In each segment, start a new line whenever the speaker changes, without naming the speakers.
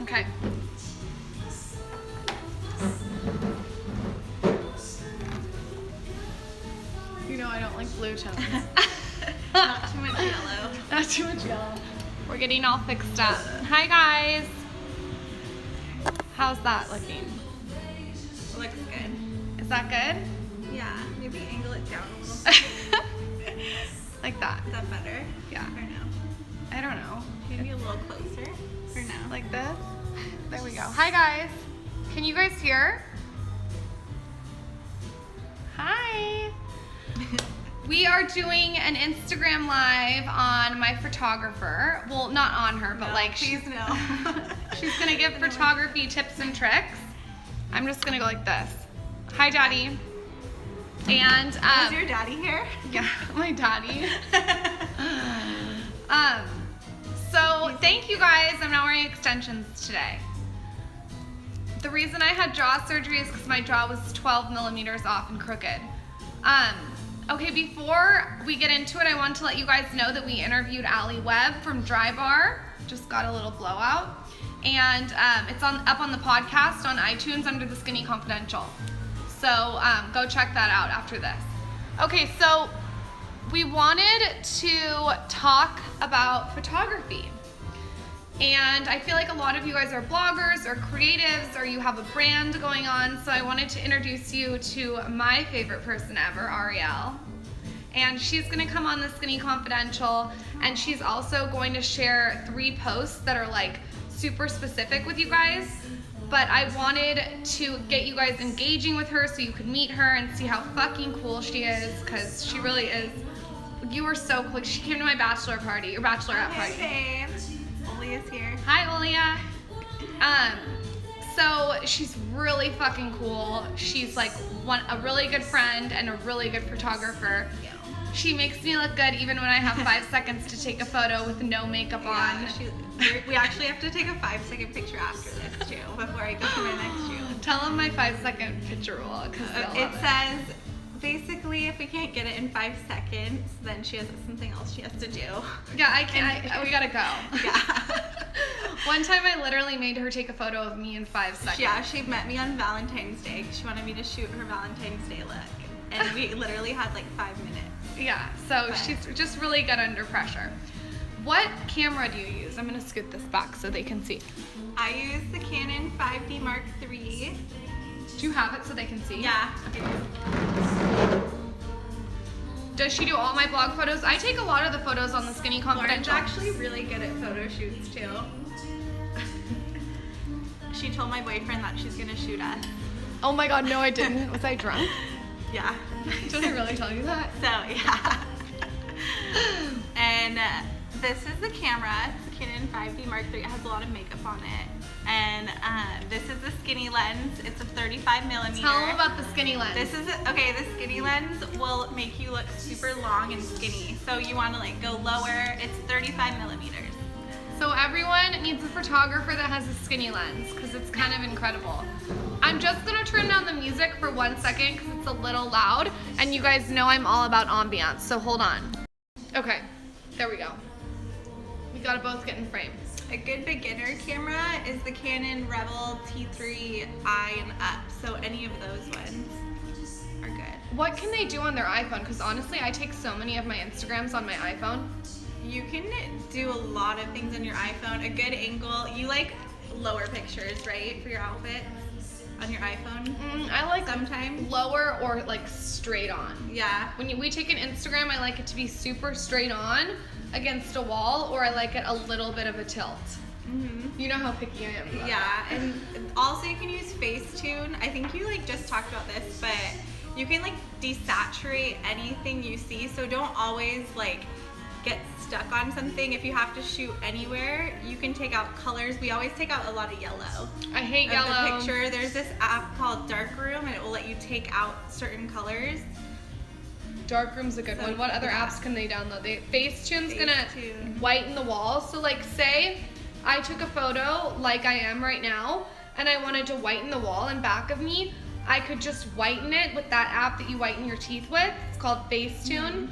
Okay. You know I don't like blue tones.
Not too much yellow.
Not too much yellow. We're getting all fixed up. Hi guys. How's that looking?
Looks good.
Is that good?
Yeah, maybe angle it down a little.
Like that.
Is that better?
Yeah.
Or no?
I don't know.
Maybe a little closer. Or no?
Like this? There we go. Hi guys. Can you guys hear? Hi. We are doing an Instagram live on my photographer. Well, not on her, but
no,
like
please no.
She's gonna give photography tips and tricks. I'm just gonna go like this. Hi, Daddy. And
is your daddy here?
Yeah, my daddy. So thank you guys. I'm not wearing extensions today. The reason I had jaw surgery is because my jaw was 12 millimeters off and crooked. Okay, before we get into it, I want to let you guys know that we interviewed Webb from Dry Bar. Just got a little blowout. And it's up on the podcast on iTunes under The Skinny Confidential. So go check that out after this. Okay, so we wanted to talk about photography. And I feel like a lot of you guys are bloggers or creatives or you have a brand going on. So I wanted to introduce you to my favorite person ever, Arielle. And she's gonna come on The Skinny Confidential, and she's also going to share 3 posts that are like super specific with you guys. But I wanted to get you guys engaging with her so you could meet her and see how fucking cool she is, because she really is. You were so cool. She came to my bachelorette party.
Hey, Olia's here.
Hi, Olia. So she's really fucking cool. She's like a really good friend and a really good photographer.
Yeah.
She makes me look good even when I have 5 seconds to take a photo with no makeup on.
We actually have to take a 5-second picture after this too, before I go to my next shoot.
Tell them my 5-second picture rule, because
it says, basically, if we can't get it in 5 seconds, then she has something else she has to do.
Yeah, we gotta go.
Yeah.
One time I literally made her take a photo of me in 5 seconds.
Yeah, she met me on Valentine's Day because she wanted me to shoot her Valentine's Day look. And we literally had like 5 minutes.
Yeah, so she's just really good under pressure. What camera do you use? I'm gonna scoot this back so they can see.
I use the Canon 5D Mark III.
Do you have it so they can see?
Yeah.
Does she do all my blog photos? I take a lot of the photos on The Skinny Confidential.
Lauren's actually really good at photo shoots too. She told my boyfriend that she's gonna shoot us.
Oh my god, no I didn't. Was I drunk?
Yeah.
Did I really tell you that?
So, yeah. And this is the camera. It's a Canon 5D Mark III. It has a lot of makeup on it. And this is the skinny lens. It's a 35 millimeter.
Tell them about the skinny lens.
The skinny lens will make you look super long and skinny. So you want to like go lower. It's 35 millimeters.
So everyone needs a photographer that has a skinny lens, because it's kind of incredible. I'm just gonna turn down the music for 1 second because it's a little loud, and you guys know I'm all about ambiance, so hold on. Okay, there we go. We gotta both get in frame.
A good beginner camera is the Canon Rebel T3i and up, so any of those ones are good.
What can they do on their iPhone? Because honestly, I take so many of my Instagrams on my iPhone.
You can do a lot of things on your iPhone. A good angle. You like lower pictures, right, for your outfits on your iPhone?
I like
sometimes
lower or like straight on.
Yeah.
When we take an Instagram, I like it to be super straight on against a wall, or I like it a little bit of a tilt.
Mm-hmm.
You know how picky I am about
that. And also you can use Facetune. I think you like just talked about this, but you can like desaturate anything you see, so don't always like get stuck on something. If you have to shoot anywhere, you can take out colors. We always take out a lot of yellow.
I hate yellow.
The picture. There's this app called Darkroom, and it will let you take out certain colors.
Darkroom's a good one. What other apps can they download? Facetune's gonna whiten the wall. So like say I took a photo like I am right now, and I wanted to whiten the wall in back of me, I could just whiten it with that app that you whiten your teeth with. It's called Facetune.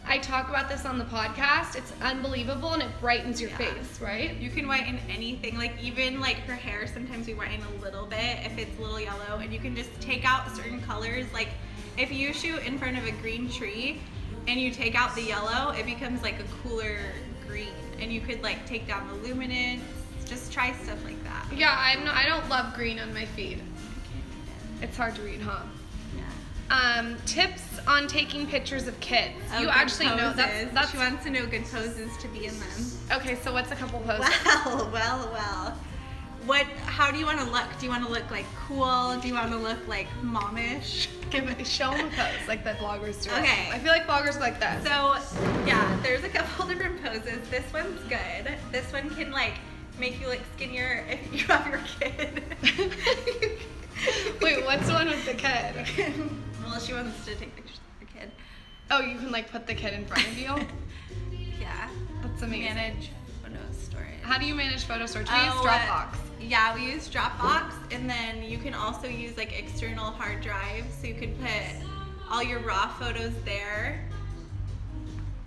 I talk about this on the podcast. It's unbelievable and it brightens your face, right?
You can whiten anything, like even like her hair, sometimes we whiten a little bit if it's a little yellow, and you can just take out certain colors. Like if you shoot in front of a green tree and you take out the yellow, it becomes like a cooler green, and you could like take down the luminance. Just try stuff like that.
Yeah, I don't love green on my feed. It's hard to read, huh?
Yeah.
Tips on taking pictures of kids.
Oh,
you actually know that's
She wants to know good poses to be in them.
Okay, so what's a couple poses?
Well. How do you want to look? Do you want to look like cool? Do you want to look like momish?
Show them a pose like the bloggers do.
Okay.
I feel like bloggers like that.
So, yeah, there's a couple different poses. This one's good. This one can like make you look skinnier if you have your kid.
Wait, what's the one with the kid?
Well, she wants to take pictures of her kid.
Oh, you can like put the kid in front of you?
Yeah.
That's amazing.
Manage photo storage.
How do you manage photo storage? We use Dropbox.
Yeah, we use Dropbox, and then you can also use like external hard drives, so you could put all your raw photos there.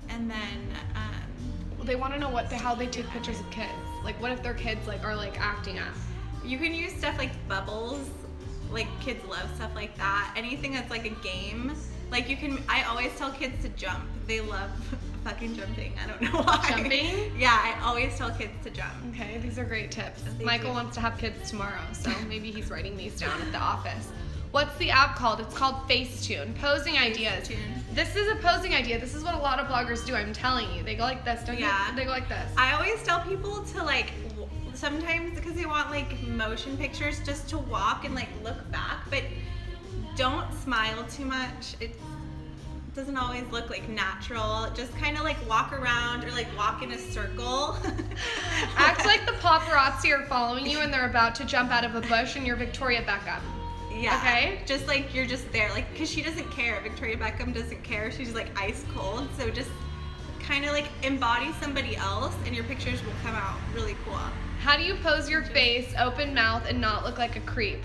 And then
They want to know how they take pictures of kids. Like, what if their kids like are like acting up?
you can use stuff like bubbles. Like kids love stuff like that. Anything that's like a game. Like I always tell kids to jump. They love fucking jumping. I don't know why.
Jumping?
Yeah, I always tell kids to jump.
Okay, these are great tips.
Thank
Michael
you.
wants to have kids tomorrow, so maybe he's writing these down at the office. What's the app called? It's called Facetune. Posing ideas.
Facetune.
This is a posing idea. This is what a lot of bloggers do. I'm telling you. They go like this, don't
Yeah.
you? They go like this.
I always tell people to like, sometimes because they want like motion pictures, just to walk and like look back, but don't smile too much. It doesn't always look like natural. Just kind of like walk around or like walk in a circle.
Act like the paparazzi are following you and they're about to jump out of a bush and you're Victoria Beckham.
Yeah.
Okay.
Just like you're just there, like, because she doesn't care. Victoria Beckham doesn't care. She's like ice cold. So just kind of like embody somebody else, and your pictures will come out really cool.
How do you pose your face, open mouth, and not look like a creep?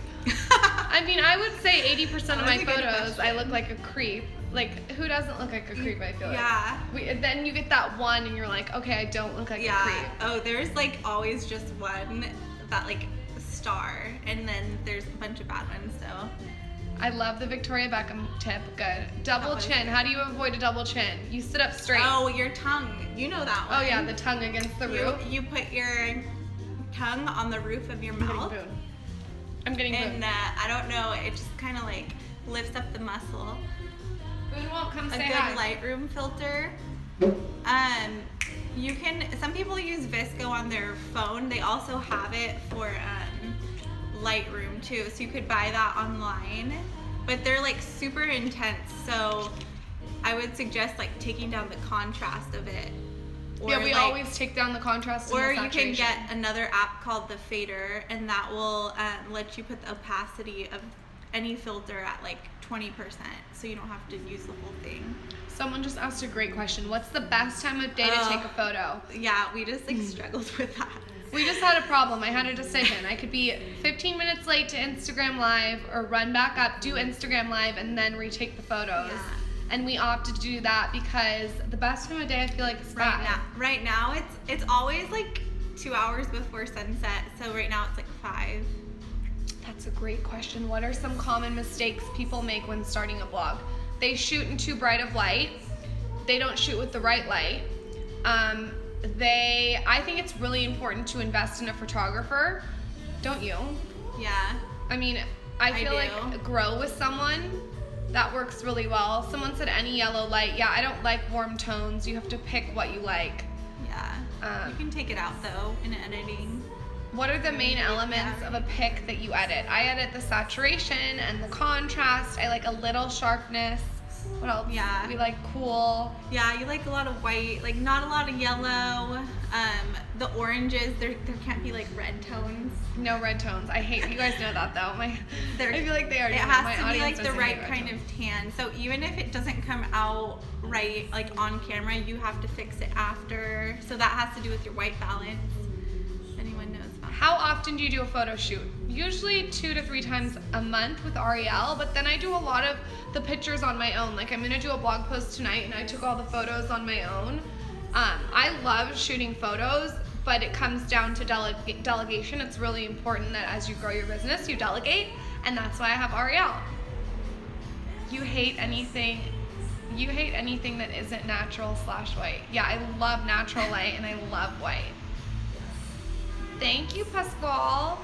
I mean, I would say 80% of my
That's a good
photos, I
question.
look like a creep. Like, who doesn't look like a creep, I feel like?
Yeah.
Then you get that one and you're like, okay, I don't look like a creep.
Oh, there's like always just one that like star, and then there's a bunch of bad ones. So
I love the Victoria Beckham tip. Good. Double
was
chin.
good.
How do you avoid a double chin? You sit up straight.
Oh, your tongue. You know that one.
Oh, yeah, the tongue against the roof.
You put your tongue on the roof of your
I'm getting
mouth,
booed. I'm getting booed.
and I don't know. It just kind of like lifts up the muscle.
Boone won't come
A
say
good
hi.
Lightroom filter. You can. Some people use Visco on their phone. They also have it for Lightroom too, so you could buy that online. But they're like super intense, so I would suggest like taking down the contrast of it. Or
Yeah, we
like,
always take down the contrast and
Or
the
you can
saturation.
get another app called the Fader, and that will let you put the opacity of any filter at like 20%, so you don't have to use the whole thing.
Someone just asked a great question. What's the best time of day to take a photo?
Yeah, we just like struggled with that.
We just had a problem. I had a decision. I could be 15 minutes late to Instagram Live or run back up, do Instagram Live, and then retake the photos.
Yeah.
And we opted to do that because the best time of day I feel like is
Right now it's always like 2 hours before sunset, so right now it's like 5.
That's a great question. What are some common mistakes people make when starting a blog? They shoot in too bright of light. They don't shoot with the right light. I think it's really important to invest in a photographer. Don't you?
Yeah.
I mean, I feel
do.
like grow with someone. That works really well. Someone said any yellow light. Yeah, I don't like warm tones. You have to pick what you like.
Yeah. You can take it out though in editing.
What are the main elements of a pic that you edit? I edit the saturation and the contrast. I like a little sharpness. What else?
Yeah.
We like cool.
Yeah, you like a lot of white, like not a lot of yellow. The oranges, there can't be like red tones.
No red tones. I hate. You guys know that though. I feel like they already
It
know.
has
My
to be
audience
like the
doesn't hate
right
red
kind
tones.
of tan. So even if it doesn't come out right, like on camera, you have to fix it after. So that has to do with your white balance. If anyone knows about that.
How often do you do a photo shoot? usually 2 to 3 times a month with Arielle, but then I do a lot of the pictures on my own. Like I'm gonna do a blog post tonight and I took all the photos on my own. I love shooting photos, but it comes down to delegation. It's really important that as you grow your business, you delegate, and that's why I have Arielle. You hate anything that isn't natural/white. Yeah, I love natural light and I love white. Thank you, Pascal.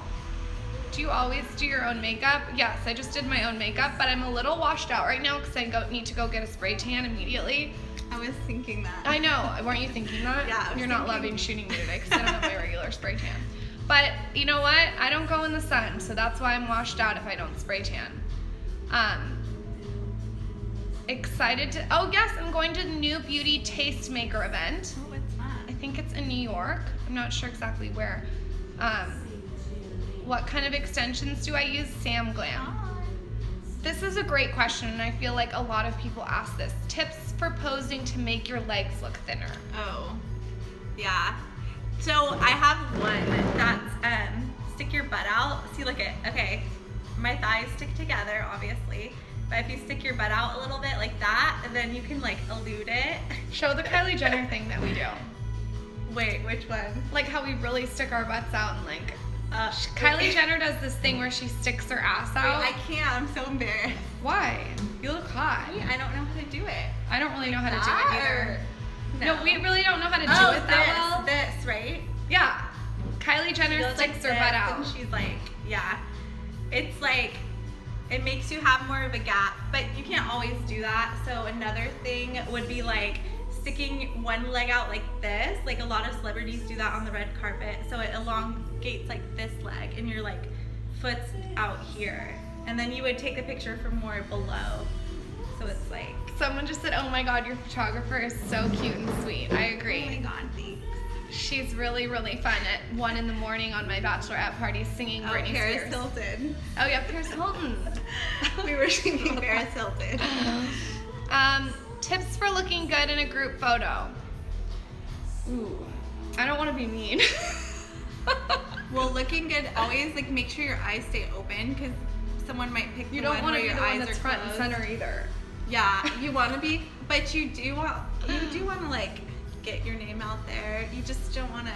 Do you always do your own makeup? Yes, I just did my own makeup, but I'm a little washed out right now because I need to go get a spray tan immediately.
I was thinking that.
I know. Weren't you thinking that?
Yeah.
You're not loving shooting me today because I don't have my regular spray tan. But you know what? I don't go in the sun, so that's why I'm washed out if I don't spray tan. Excited to. Oh yes, I'm going to the New Beauty Tastemaker event.
Oh, what's that?
I think it's in New York. I'm not sure exactly where. What kind of extensions do I use? Sam Glamm. This is a great question, and I feel like a lot of people ask this. Tips for posing to make your legs look thinner.
Oh, yeah. So I have one that's stick your butt out. See, look at, okay, my thighs stick together, obviously. But if you stick your butt out a little bit like that, and then you can like elude it.
Show the Kylie Jenner thing that we do.
Wait, which one?
Like how we really stick our butts out and like, Kylie Jenner does this thing where she sticks her ass out.
Wait, I can't, I'm so embarrassed.
Why? You look hot.
I don't know how to do it.
I don't really know how to do it either. No, we really don't know how to do it that well.
This, right?
Yeah. Kylie Jenner sticks her butt out.
And she's like, yeah. It's like, it makes you have more of a gap, but you can't always do that. So another thing would be like sticking one leg out like this. Like a lot of celebrities do that on the red carpet. So it elongates like this leg and your like foot's out here. And then you would take the picture from more below. So it's like.
Someone just said, oh my God, your photographer is so cute and sweet. I agree.
Oh my God, thanks.
She's really, really fun at 1 a.m. on my Bachelorette party singing Britney Spears.
Paris Hilton.
Oh yeah, Paris Hilton.
We were singing Paris Hilton.
Tips for looking good in a group photo. Ooh, I don't want to be mean.
Well, looking good, always like make sure your eyes stay open because someone might pick the one where your eyes are closed. You don't want to be the one that's front and center either. Yeah, you want to be, but you do want to like get your name out there. You just don't want to.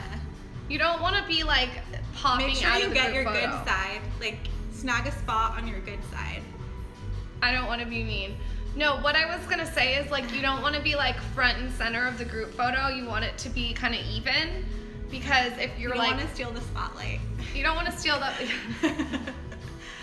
You don't want to be like popping out of the group photo. Make sure you get your good
side. Like snag a spot on your good side.
I don't want to be mean. No, what I was gonna say is like you don't want to be like front and center of the group photo. You want it to be kind of even, because if you're
you
like,
want to steal the spotlight.
You don't want to steal that.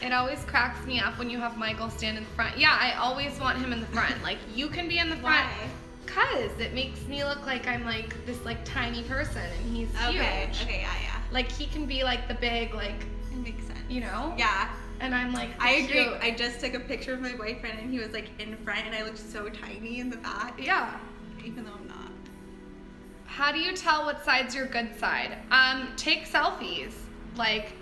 It always cracks me up when you have Michael stand in the front. Yeah, I always want him in the front. Like you can be in the front.
Why?
Cause it makes me look like I'm like this like tiny person and he's huge.
Okay, yeah.
Like he can be like the big like.
It makes sense.
You know?
Yeah.
And I'm like,
I agree.
cute.
I just took a picture of my boyfriend and he was like in front and I looked so tiny in the back.
Yeah.
Even though I'm not.
How do you tell what side's your good side? Take selfies. Like.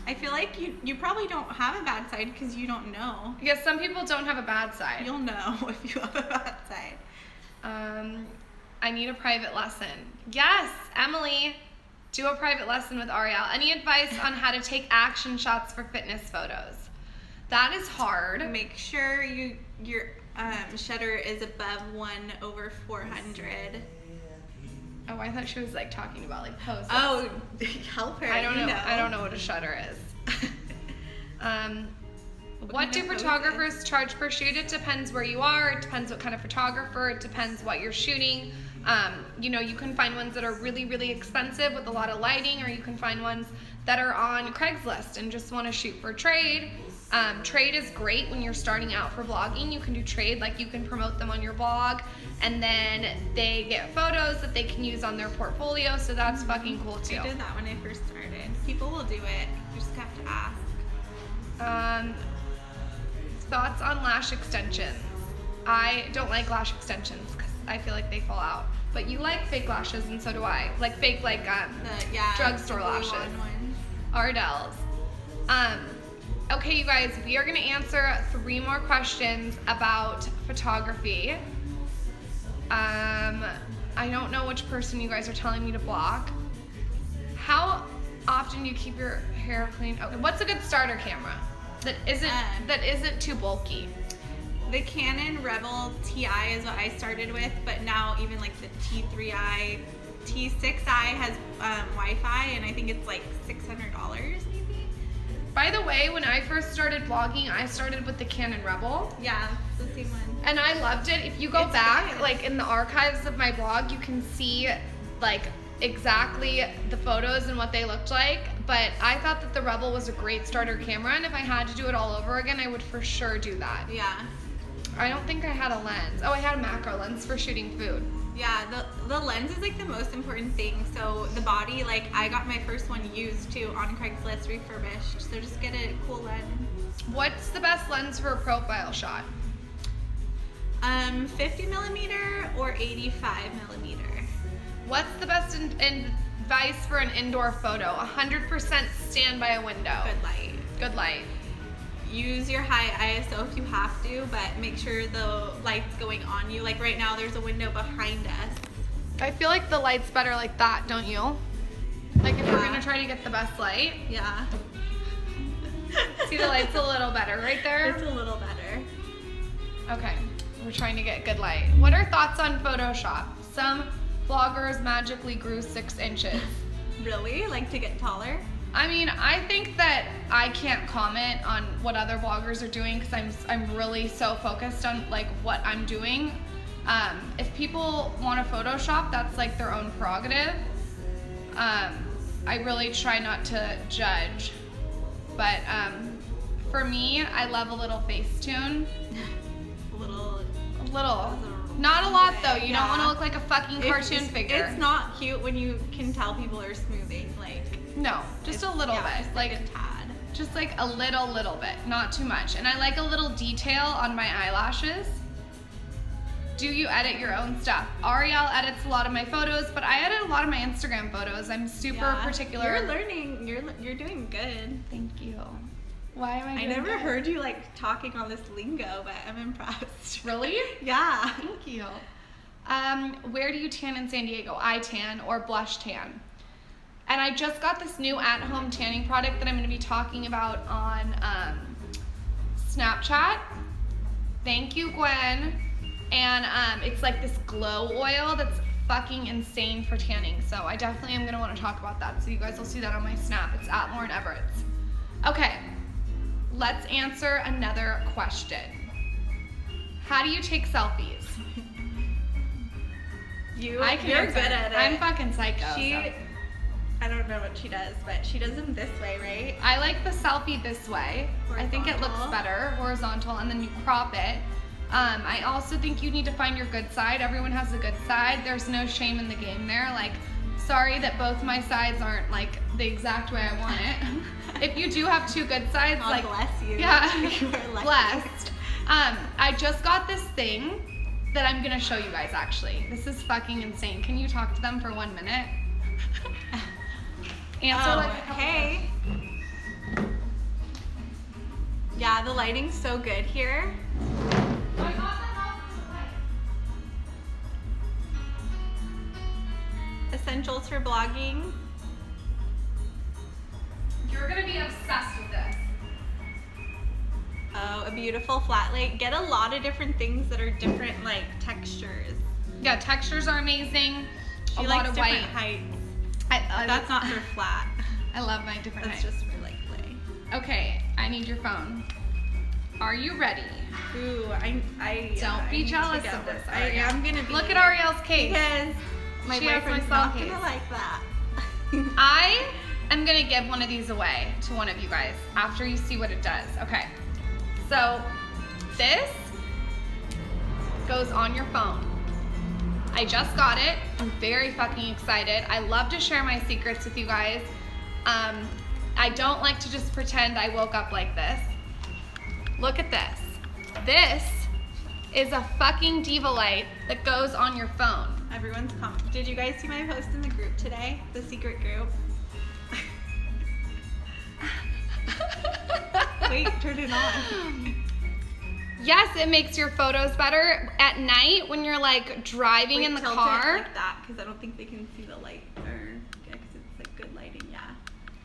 I feel like you probably don't have a bad side because you don't know.
Yeah, some people don't have a bad side.
You'll know if you have a bad side.
I need a private lesson. Yes, Emily, do a private lesson with Arielle. Any advice on how to take action shots for fitness photos? That is hard.
Make sure your shutter is above 1/400.
Oh, I thought she was like talking about like poses.
Oh, help her.
I don't know. I don't know what a shutter is. What do photographers charge per shoot? It depends where you are. It depends what kind of photographer. It depends what you're shooting. You know, you can find ones that are really, really expensive with a lot of lighting, or you can find ones that are on Craigslist and just want to shoot for trade. Trade is great when you're starting out for vlogging. You can do trade, like you can promote them on your blog, and then they get photos that they can use on their portfolio, so that's fucking cool too.
I did that when I first started. People will do it. You just have to ask.
Thoughts on lash extensions? I don't like lash extensions because I feel like they fall out. But you like fake lashes, and so do I. Like fake, like drugstore lashes. Ardell's. Okay, you guys, we are gonna answer 3 more questions about photography. I don't know which person you guys are telling me to block. How often often do you keep your hair clean? Okay, what's a good starter camera that isn't too bulky?
The Canon Rebel TI is what I started with, but now even like the T3i, T6i has Wi-Fi, and I think it's like $600 maybe.
By the way, when I first started vlogging, I started with the Canon Rebel.
Yeah, it's the same one.
And I loved it. If you go back,
good.
like in the archives of my blog, you can see like exactly the photos and what they looked like. But I thought that the Rebel was a great starter camera, and if I had to do it all over again, I would for sure do that.
Yeah.
I don't think I had a lens. Oh, I had a macro lens for shooting food.
Yeah, the lens is like the most important thing. So the body, like I got my first one used too on Craigslist refurbished. So just get a cool lens.
What's the best lens for a profile shot?
50 millimeter or 85 millimeter.
What's the best advice for an indoor photo? 100% stand by a window.
Good light.
Good light.
Use your high ISO if you have to, but make sure the light's going on you. Like right now, there's a window behind us.
I feel like the light's better like that, don't you? Like if we're gonna try to get the best light.
Yeah.
See, the light's a little better right there.
It's a little better.
Okay, we're trying to get good light. What are thoughts on Photoshop? Some bloggers magically grew 6 inches.
Really? Like to get taller?
I mean, I think that I can't comment on what other bloggers are doing because I'm really so focused on like what I'm doing. If people want to Photoshop, that's like their own prerogative. I really try not to judge, but for me, I love a little Facetune.
A little.
Not a lot though. You don't want to look like a fucking cartoon figure.
It's not cute when you can tell people are smoothing. Like.
No, just a little bit.
Just like a tad.
Just like a little bit, not too much. And I like a little detail on my eyelashes. Do you edit your own stuff? Arielle edits a lot of my photos, but I edit a lot of my Instagram photos. I'm super particular.
You're learning. You're doing good.
Thank you. Why am I doing
I never
good?
heard you like talking on this lingo, but I'm impressed.
Really?
Yeah.
Thank you. Where do you tan in San Diego? I tan or blush tan. And I just got this new at-home tanning product that I'm going to be talking about on Snapchat. Thank you, Gwen. And it's like this glow oil that's fucking insane for tanning. So I definitely am going to want to talk about that. So you guys will see that on my Snap. It's at Lauren Everett's. Okay, let's answer another question. How do you take selfies?
You're
answer.
good at it.
I'm fucking psycho.
I don't know what she does, but she does them this way, right?
I like the selfie this way. I think it looks
Horizontal.
better, horizontal, and then you crop it. I also think you need to find your good side. Everyone has a good side. There's no shame in the game there. Like, sorry that both my sides aren't like the exact way I want it. If you do have 2 good sides,
God
like,
bless you.
yeah,
You are lucky.
blessed. I just got this thing that I'm gonna show you guys actually. This is fucking insane. Can you talk to them for 1 minute? Answer like a couple
hey. Yeah, the lighting's so good here. Essentials for blogging.
You're gonna be obsessed with this.
Oh, a beautiful Flatlay. Get a lot of different things that are different, like textures.
Yeah, textures are amazing.
She
a
likes
lot of
different
white.
heights.
I
That's not for flat.
I love my different
That's
heights.
just for like lay.
Okay, I need your phone. Are you ready?
Ooh,
Don't be jealous of this.
I am gonna be.
Look at Arielle's case.
Because my
She has my
boyfriend's
cell
not
case.
gonna like that.
I am gonna give one of these away to one of you guys after you see what it does. Okay, so this goes on your phone. I just got it. I'm very fucking excited. I love to share my secrets with you guys. I don't like to just pretend I woke up like this. Look at this. This is a fucking Diva light that goes on your phone.
Everyone's Did you guys see my post in the group today? The secret group. Wait, turn it on.
Yes, it makes your photos better at night when you're like driving in the car.
Like that, because I don't think they can see the light. Or yeah, because it's like good lighting. Yeah.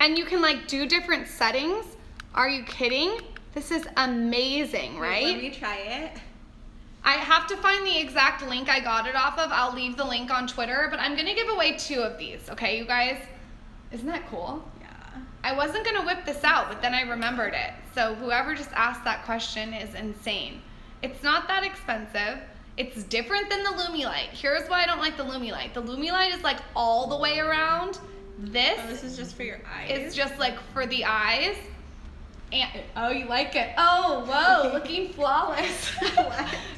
And you can like do different settings. Are you kidding? This is amazing, right?
Let me try it.
I have to find the exact link I got it off of. I'll leave the link on Twitter, but I'm gonna give away 2 of these, okay, you guys? Isn't that cool?
Yeah.
I wasn't gonna whip this out, but then I remembered it. So whoever just asked that question is insane. It's not that expensive. It's different than the Lumi light. Here's why I don't like the Lumi light. The Lumi light is like all the way around.
This is just for your eyes.
It's just like for the eyes. And oh, you like it? Oh, whoa, looking flawless.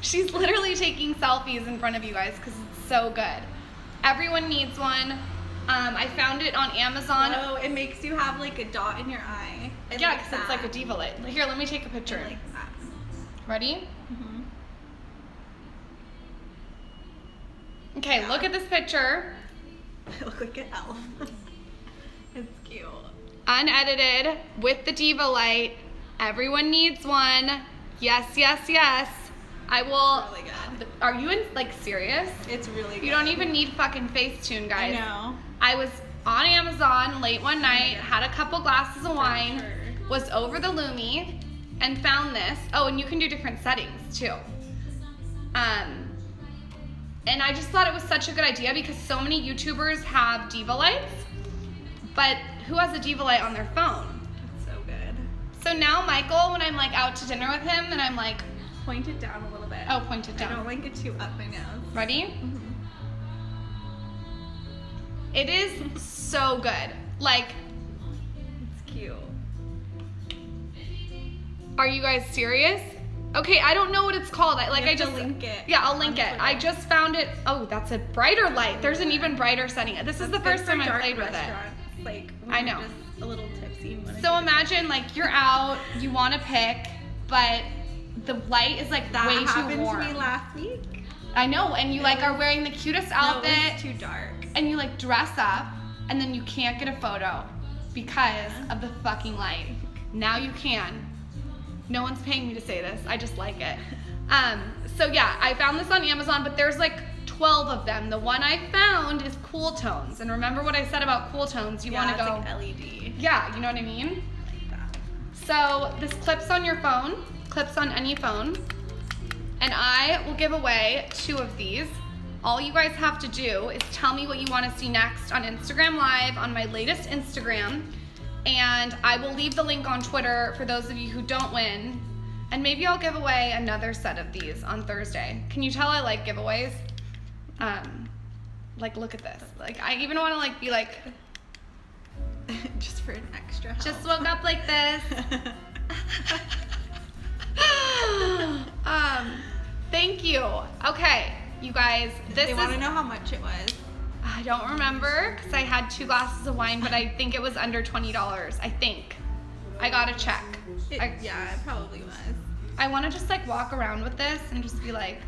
She's literally taking selfies in front of you guys because it's so good. Everyone needs one. I found it on Amazon.
Oh, it makes you have like a dot in your eye.
Yeah, because it's like a Diva light. Here, let me take a picture.
I like that.
Ready?
Mm-hmm.
Okay,
Yeah.
look at this picture.
I look like an elf. It's cute.
Unedited with the Diva light. Everyone needs one. Yes, yes, yes. I will.
Really good.
Are you like serious?
It's really good.
You don't even need fucking Facetune, guys.
I know.
I was on Amazon late one night, had a couple glasses of wine,
Sure.
was over the Lumi, and found this. Oh, and you can do different settings too. And I just thought it was such a good idea because so many YouTubers have Diva lights, but who has a Diva light on their phone?
It's so good.
So now Michael, when I'm like out to dinner with him and I'm like,
Point it down a little bit.
oh, point it
I
down.
don't like it too up my nose.
Ready?
Mm-hmm.
It is so good. Like,
It's cute.
are you guys serious? Okay, I don't know what it's called. I
You have to
just
link it.
Yeah, I'll link
on
it. I
Twitter.
just found it. Oh, that's a brighter light. There's an even brighter setting. This is the
It's
first
good for
time I
dark
played with it.
restaurants, Like when
I
you're
know.
just a little tipsy. And wanna
So
do
imagine like you're out, you want to pick, but the light is like
that
way too
happened
warm.
to me last week.
I know, and you like are wearing the cutest
No, it
outfit,
was too dark.
and you like dress up, and then you can't get a photo because of the fucking light. Now you can. No one's paying me to say this. I just like it. So yeah, I found this on Amazon, but there's like 12 of them. The one I found is cool tones, and remember what I said about cool tones? You
Yeah,
want to go?
it's like LED.
Yeah, you know what I mean.
Like that.
So this clips on your phone, clips on any phone, and I will give away 2 of these. All you guys have to do is tell me what you want to see next on Instagram Live on my latest Instagram, and I will leave the link on Twitter for those of you who don't win, and maybe I'll give away another set of these on Thursday. Can you tell I like giveaways? Like look at this. Like I even want to like be like,
Just for an extra help.
just woke up like this. Thank you. Okay, you guys, this
They
is,
want to know how much it was.
I don't remember because I had 2 glasses of wine, but I think it was under $20. I think. I gotta check.
Yeah, it probably was.
I want to just like walk around with this and just be like,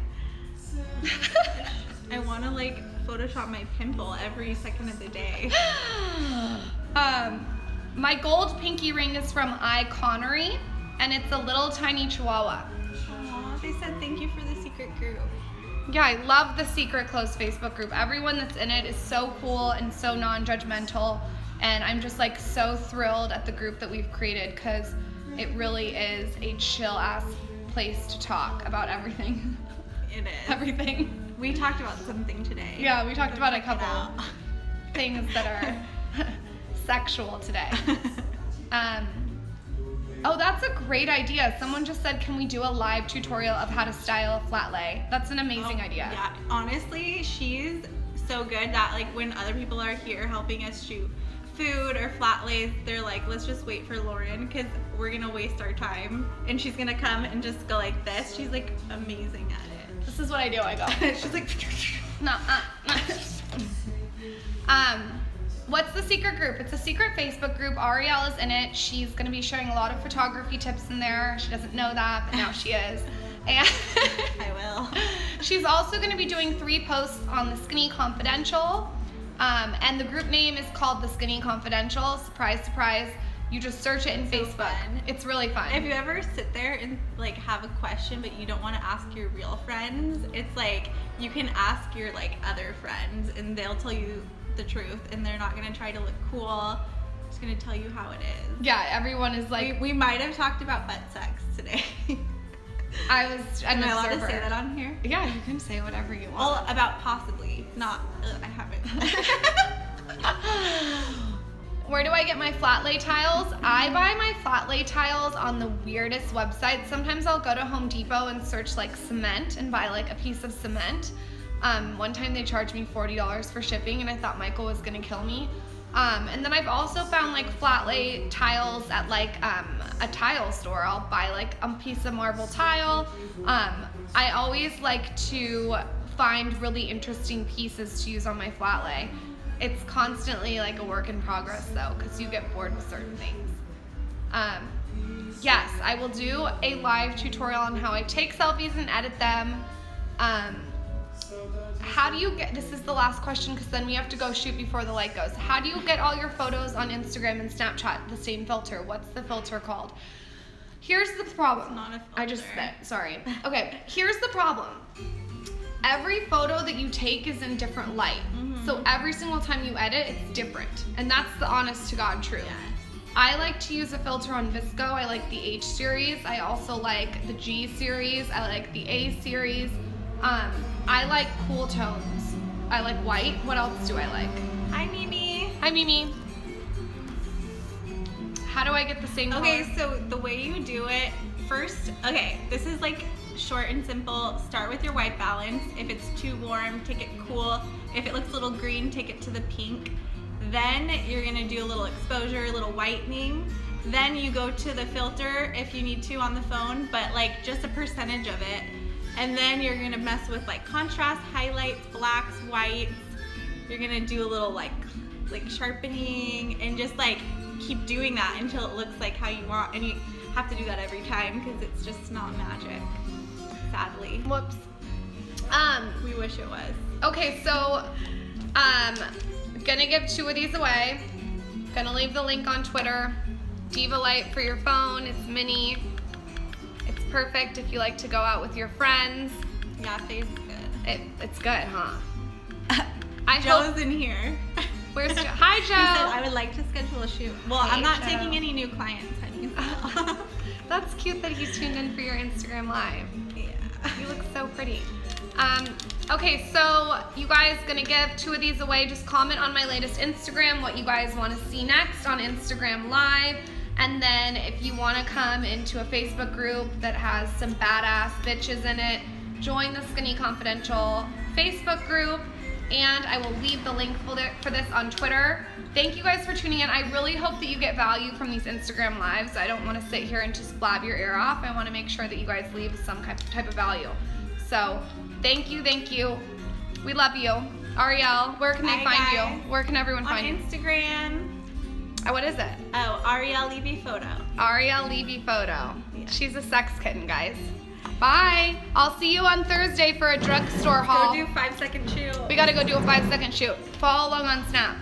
I want to like Photoshop my pimple every second of the day.
my gold pinky ring is from iConnery, and it's a little tiny Chihuahua.
Aw, they said thank you for the secret group.
Yeah, I love the secret closed Facebook group. Everyone that's in it is so cool and so non-judgmental, and I'm just like so thrilled at the group that we've created because it really is a chill ass place to talk about everything.
It is.
Everything.
We talked about something today.
Yeah, we talked
Go
about a
check it
couple
out.
things that are sexual today. Oh, that's a great idea. Someone just said, can we do a live tutorial of how to style a flat lay? That's an amazing idea.
Yeah, honestly, she's so good that like when other people are here helping us shoot food or flat lays, they're like, let's just wait for Lauren because we're gonna waste our time. And she's gonna come and just go like this. She's like amazing at it.
This is what I do. I go.
She's like,
No. What's the secret group? It's a secret Facebook group. Arielle is in it. She's going to be sharing a lot of photography tips in there. She doesn't know that, but now she is. And
I will.
she's also going to be doing 3 posts on the Skinny Confidential. And the group name is called the Skinny Confidential. Surprise, surprise. You just search it in
So
Facebook.
fun.
It's really fun.
If you ever sit there and like have a question but you don't want to ask your real friends, it's like you can ask your like other friends and they'll tell you the truth and they're not going to try to look cool Just gonna tell you how it is.
Yeah, everyone is like.
We might have talked about butt sex today.
I was an
Am I allowed
observer.
to say that on here?
Yeah, you can say whatever you want.
Well, about possibly, not. I haven't.
Where do I get my Flatlay tiles? I buy my Flatlay tiles on the weirdest websites. Sometimes I'll go to Home Depot and search like cement and buy like a piece of cement. One time they charged me $40 for shipping and I thought Michael was gonna kill me. And then I've also found like Flatlay tiles at like a tile store. I'll buy like a piece of marble tile. I always like to find really interesting pieces to use on my Flatlay. It's constantly like a work in progress though, because you get bored with certain things. Yes, I will do a live tutorial on how I take selfies and edit them. How do you get, this is the last question because then we have to go shoot before the light goes. How do you get all your photos on Instagram and Snapchat the same filter? What's the filter called? Here's the problem.
It's not a filter.
I just spit, sorry. Okay, here's the problem. Every photo that you take is in different light. So every single time you edit, it's different. And that's the honest to God truth.
Yes.
I like to use a filter on Visco. I like the H series. I also like the G series. I like the A series. I like cool tones. I like white. What else do I like?
Hi, Mimi.
Hi, Mimi. How do I get the same color?
Okay, so the way you do it, first, okay, this is like short and simple. Start with your white balance. If it's too warm, take it cool. If it looks a little green, take it to the pink. Then you're gonna do a little exposure, a little whitening. Then you go to the filter if you need to on the phone, but like just a percentage of it. And then you're gonna mess with like contrast, highlights, blacks, whites. You're gonna do a little like sharpening and just like keep doing that until it looks like how you want. And you have to do that every time because it's just not magic, sadly.
Whoops.
We wish it was.
Okay, so gonna give 2 of these away. Gonna leave the link on Twitter. Diva Light for your phone. It's mini. It's perfect if you like to go out with your friends.
Yeah, face is good.
It's good, huh?
Joe's in here.
Where's Joe? Hi, Joe.
He said, I would like to schedule a shoot. Well,
Hey,
I'm not
Joe.
taking any new clients, honey. So.
That's cute that he's tuned in for your Instagram Live.
Yeah.
You look so pretty. Okay, so you guys gonna give 2 of these away. Just comment on my latest Instagram what you guys want to see next on Instagram Live. And then if you want to come into a Facebook group that has some badass bitches in it, join the Skinny Confidential Facebook group. And I will leave the link for this on Twitter. Thank you guys for tuning in. I really hope that you get value from these Instagram Lives. I don't want to sit here and just blab your ear off. I want to make sure that you guys leave some type of value. So thank you. We love you. Arielle, where can they
Hi,
find
guys.
you? Where can everyone find you?
On Instagram.
What is it?
Oh, Arielle Levy Photo.
Arielle Levy Photo.
Yeah.
She's a sex kitten, guys. Bye. I'll see you on Thursday for a drugstore haul.
Go do 5-second shoot.
We gotta go do a 5-second shoot. Follow along on Snap.